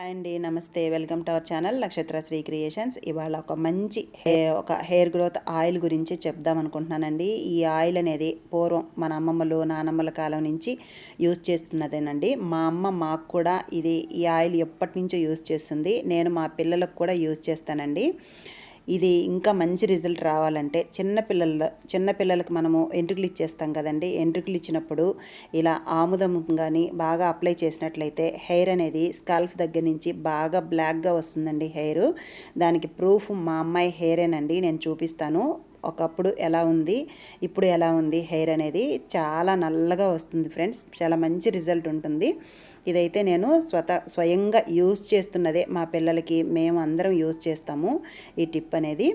Hi అండి, నమస్తే. Welcome to our channel నక్షత్ర శ్రీ క్రియేషన్స్. ఇవాళ ఒక మంచి హెయిర్ గ్రోత్ ఆయిల్ గురించి చెప్దాం అనుకుంటున్నానండి. ఈ ఆయిల్ అనేది పూర్వం మన అమ్మమ్మలు నానమ్మల కాలం నుంచి యూజ్ చేస్తున్నదేనండి. మా అమ్మ మాకు కూడా ఈ ఆయిల్ ఎప్పటి నుంచో యూజ్ చేస్తుంది. నేను మా పిల్లలకు కూడా యూజ్ చేస్తానండి. ఇది ఇంకా మంచి రిజల్ట్ రావాలంటే చిన్నపిల్లలకు మనము ఎంట్రుకలు ఇచ్చేస్తాం కదండి. ఎంట్రుకలు ఇచ్చినప్పుడు ఇలా ఆముదం కానీ బాగా అప్లై చేసినట్లయితే హెయిర్ అనేది స్కాల్ఫ్ దగ్గర నుంచి బాగా బ్లాక్గా వస్తుందండి హెయిర్. దానికి ప్రూఫ్ మా అమ్మాయి హెయిరేనండి. నేను చూపిస్తాను. ఒకప్పుడు ఎలా ఉంది, ఇప్పుడు ఎలా ఉంది హెయిర్ అనేది. చాలా నల్లగా వస్తుంది ఫ్రెండ్స్. చాలా మంచి రిజల్ట్ ఉంటుంది. ఇదైతే నేను స్వయంగా యూజ్ చేస్తున్నదే. మా పిల్లలకి మేము అందరం యూజ్ చేస్తాము ఈ టిప్ అనేది.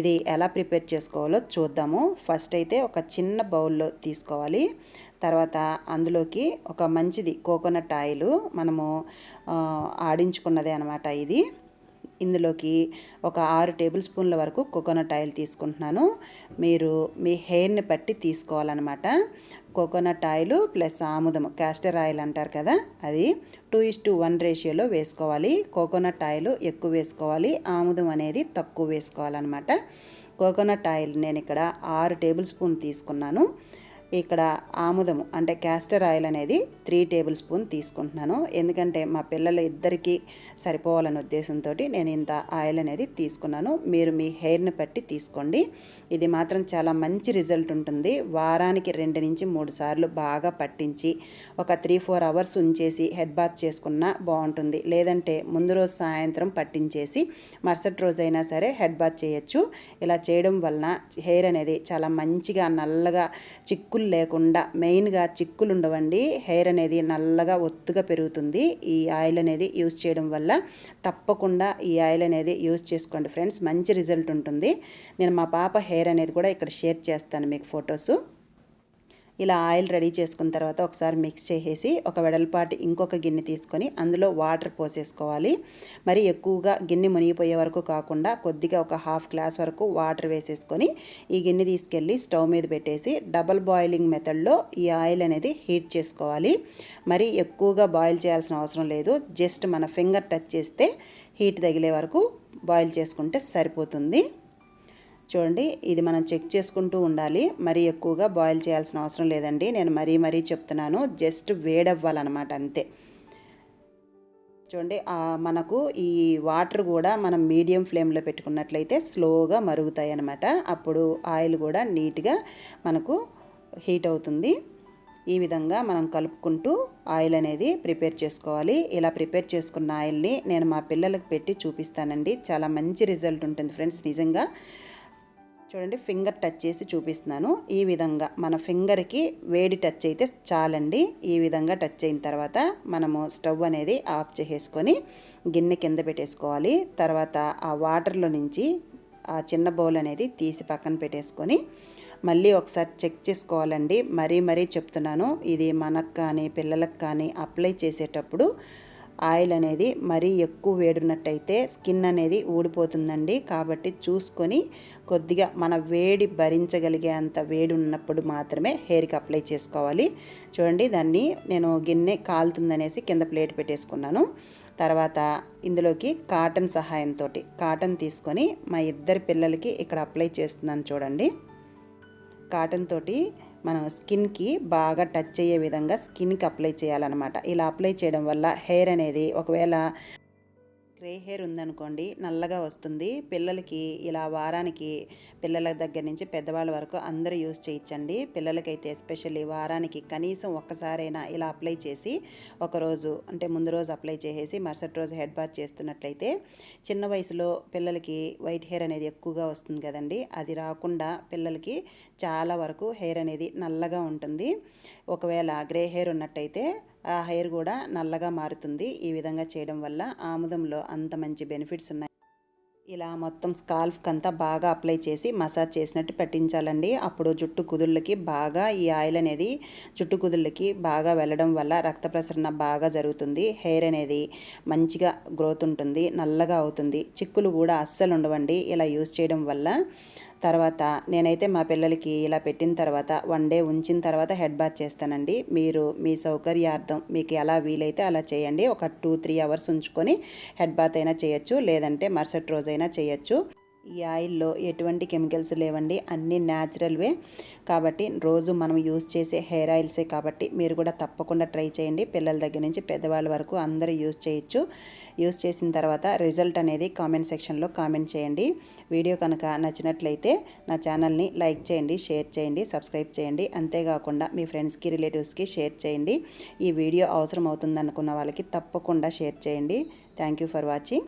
ఇది ఎలా ప్రిపేర్ చేసుకోవాలో చూద్దాము. ఫస్ట్ అయితే ఒక చిన్న బౌల్లో తీసుకోవాలి. తర్వాత అందులోకి ఒక మంచిది కోకోనట్ ఆయిల్ మనము ఆడించుకున్నదే అనమాట ఇది. ఇందులోకి ఒక 6 టేబుల్ స్పూన్ల వరకు కోకోనట్ ఆయిల్ తీసుకుంటున్నాను. మీరు మీ హెయిర్ని బట్టి తీసుకోవాలన్నమాట. కోకోనట్ ఆయిల్ ప్లస్ ఆముదం, కాస్టర్ ఆయిల్ అంటారు కదా, అది 2:1 రేషియోలో వేసుకోవాలి. కోకోనట్ ఆయిల్ ఎక్కువ వేసుకోవాలి, ఆముదం అనేది తక్కువ వేసుకోవాలన్నమాట. కోకోనట్ ఆయిల్ నేను ఇక్కడ 6 టేబుల్ స్పూన్ తీసుకున్నాను. ఇక్కడ ఆముదము అంటే క్యాస్టర్ ఆయిల్ అనేది 3 టేబుల్ స్పూన్ తీసుకుంటున్నాను. ఎందుకంటే మా పిల్లలు ఇద్దరికి సరిపోవాలనే ఉద్దేశంతో నేను ఇంత ఆయిల్ అనేది తీసుకున్నాను. మీరు మీ హెయిర్ని బట్టి తీసుకోండి. ఇది మాత్రం చాలా మంచి రిజల్ట్ ఉంటుంది. వారానికి 2 నుంచి 3 సార్లు బాగా పట్టించి ఒక 3-4 అవర్స్ ఉంచేసి హెడ్ బాత్ చేసుకున్నా బాగుంటుంది. లేదంటే ముందు రోజు సాయంత్రం పట్టించేసి మరుసటి రోజైనా సరే హెడ్ బాత్ చేయొచ్చు. ఇలా చేయడం వలన హెయిర్ అనేది చాలా మంచిగా నల్లగా చిక్కులు లేకుండా, మెయిన్గా చిక్కులు ఉండవండి. హెయిర్ అనేది నల్లగా ఒత్తుగా పెరుగుతుంది ఈ ఆయిల్ అనేది యూజ్ చేయడం వల్ల. తప్పకుండా ఈ ఆయిల్ అనేది యూజ్ చేసుకోండి ఫ్రెండ్స్. మంచి రిజల్ట్ ఉంటుంది. నేను మా పాప హెయిర్ అనేది కూడా ఇక్కడ షేర్ చేస్తాను మీకు ఫొటోసు. ఇలా ఆయిల్ రెడీ చేసుకున్న తర్వాత ఒకసారి మిక్స్ చేసేసి ఒక వెడల్పాటి ఇంకొక గిన్నె తీసుకొని అందులో వాటర్ పోసేసుకోవాలి. మరి ఎక్కువగా గిన్నె మునిగిపోయే వరకు కాకుండా కొద్దిగా ఒక 1/2 గ్లాస్ వరకు వాటర్ వేసేసుకొని ఈ గిన్నె తీసుకెళ్ళి స్టవ్ మీద పెట్టేసి డబల్ బాయిలింగ్ మెథడ్లో ఈ ఆయిల్ అనేది హీట్ చేసుకోవాలి. మరి ఎక్కువగా బాయిల్ చేయాల్సిన అవసరం లేదు. జస్ట్ మన ఫింగర్ టచ్ చేస్తే హీట్ తగిలే వరకు బాయిల్ చేసుకుంటే సరిపోతుంది. చూడండి, ఇది మనం చెక్ చేసుకుంటూ ఉండాలి. మరీ ఎక్కువగా బాయిల్ చేయాల్సిన అవసరం లేదండి. నేను మరీ చెప్తున్నాను. జస్ట్ వేడవ్వాలన్నమాట, అంతే. చూడండి, మనకు ఈ వాటర్ కూడా మనం మీడియం ఫ్లేమ్లో పెట్టుకున్నట్లయితే స్లోగా మరుగుతాయి అన్నమాట. అప్పుడు ఆయిల్ కూడా నీట్గా మనకు హీట్ అవుతుంది. ఈ విధంగా మనం కలుపుకుంటూ ఆయిల్ అనేది ప్రిపేర్ చేసుకోవాలి. ఇలా ప్రిపేర్ చేసుకున్న ఆయిల్ని నేను మా పిల్లలకు పెట్టి చూపిస్తానండి. చాలా మంచి రిజల్ట్ ఉంటుంది ఫ్రెండ్స్, నిజంగా. చూడండి, ఫింగర్ టచ్ చేసి చూపిస్తున్నాను. ఈ విధంగా మన ఫింగర్కి వేడి టచ్ అయితే చాలండి. ఈ విధంగా టచ్ అయిన తర్వాత మనము స్టవ్ అనేది ఆఫ్ చేసేసుకొని గిన్నె కింద పెట్టేసుకోవాలి. తర్వాత ఆ వాటర్లో నుంచి ఆ చిన్న బౌల్ అనేది తీసి పక్కన పెట్టేసుకొని మళ్ళీ ఒకసారి చెక్ చేసుకోవాలండి. మరీ చెప్తున్నాను. ఇది మనకు కానీ పిల్లలకు కానీ అప్లై చేసేటప్పుడు ఆయిల్ అనేది మరీ ఎక్కువ వేడున్నట్టయితే స్కిన్ అనేది ఊడిపోతుందండి. కాబట్టి చూసుకొని కొద్దిగా మన వేడి భరించగలిగే అంత వేడి ఉన్నప్పుడు మాత్రమే హెయిర్కి అప్లై చేసుకోవాలి. చూడండి, దాన్ని నేను గిన్నె కాలుతుందనేసి కింద ప్లేట్ పెట్టేసుకున్నాను. తర్వాత ఇందులోకి కాటన్ సహాయంతో కాటన్ తీసుకొని మా ఇద్దరి పిల్లలకి ఇక్కడ అప్లై చేస్తున్నాను. చూడండి, కాటన్ తోటి మనం స్కిన్కి బాగా టచ్ అయ్యే విధంగా స్కిన్కి అప్లై చేయాలన్నమాట. ఇలా అప్లై చేయడం వల్ల హెయిర్ అనేది ఒకవేళ గ్రే హెయిర్ ఉందనుకోండి నల్లగా వస్తుంది. పిల్లలకి ఇలా వారానికి పిల్లల దగ్గర నుంచి పెద్దవాళ్ళ వరకు అందరూ యూజ్ చేయించండి. పిల్లలకైతే ఎస్పెషల్లీ వారానికి కనీసం ఒక్కసారైనా ఇలా అప్లై చేసి ఒకరోజు అంటే ముందు రోజు అప్లై చేసేసి మరుసటి రోజు హెడ్ బాత్ చేస్తున్నట్లయితే చిన్న వయసులో పిల్లలకి వైట్ హెయిర్ అనేది ఎక్కువగా వస్తుంది కదండి. అది రాకుండా పిల్లలకి చాలా వరకు హెయిర్ అనేది నల్లగా ఉంటుంది. ఒకవేళ గ్రే హెయిర్ ఉన్నట్టయితే ఆ హెయిర్ కూడా నల్లగా మారుతుంది. ఈ విధంగా చేయడం వల్ల ఆముదంలో అంత మంచి బెనిఫిట్స్ ఉన్నాయి. ఇలా మొత్తం స్కాల్ఫ్కి అంతా బాగా అప్లై చేసి మసాజ్ చేసినట్టు పెట్టించాలండి. అప్పుడు జుట్టు కుదుళ్ళకి బాగా ఈ ఆయిల్ అనేది జుట్టు కుదుళ్ళకి బాగా వెళ్ళడం వల్ల రక్త ప్రసరణ బాగా జరుగుతుంది. హెయిర్ అనేది మంచిగా గ్రోత్ ఉంటుంది, నల్లగా అవుతుంది. చిక్కులు కూడా అస్సలు ఉండవండి ఇలా యూజ్ చేయడం వల్ల. తర్వాత నేనైతే మా పిల్లలకి ఇలా పెట్టిన తర్వాత 1 డే ఉంచిన తర్వాత హెడ్ బాత్ చేస్తానండి. మీరు మీ సౌకర్యార్థం మీకు ఎలా వీలైతే అలా చేయండి. ఒక 2-3 అవర్స్ ఉంచుకొని హెడ్ బాత్ అయినా చేయొచ్చు, లేదంటే మరుసటి రోజైనా చేయొచ్చు. ఈ ఆయిల్లో ఎటువంటి కెమికల్స్ లేవండి, అన్నీ న్యాచురల్వే. కాబట్టి రోజు మనం యూజ్ చేసే హెయిర్ ఆయిల్సే కాబట్టి మీరు కూడా తప్పకుండా ట్రై చేయండి. పిల్లల దగ్గర నుంచి పెద్దవాళ్ళ వరకు అందరూ యూజ్ చేయొచ్చు. యూజ్ చేసిన తర్వాత రిజల్ట్ అనేది కామెంట్ సెక్షన్లో కామెంట్ చేయండి. వీడియో కనుక నచ్చినట్లయితే నా ఛానల్ని లైక్ చేయండి, షేర్ చేయండి, సబ్స్క్రైబ్ చేయండి. అంతేకాకుండా మీ ఫ్రెండ్స్కి, రిలేటివ్స్కి షేర్ చేయండి. ఈ వీడియో అవసరం అవుతుంది అనుకున్న వాళ్ళకి తప్పకుండా షేర్ చేయండి. Thank you for watching.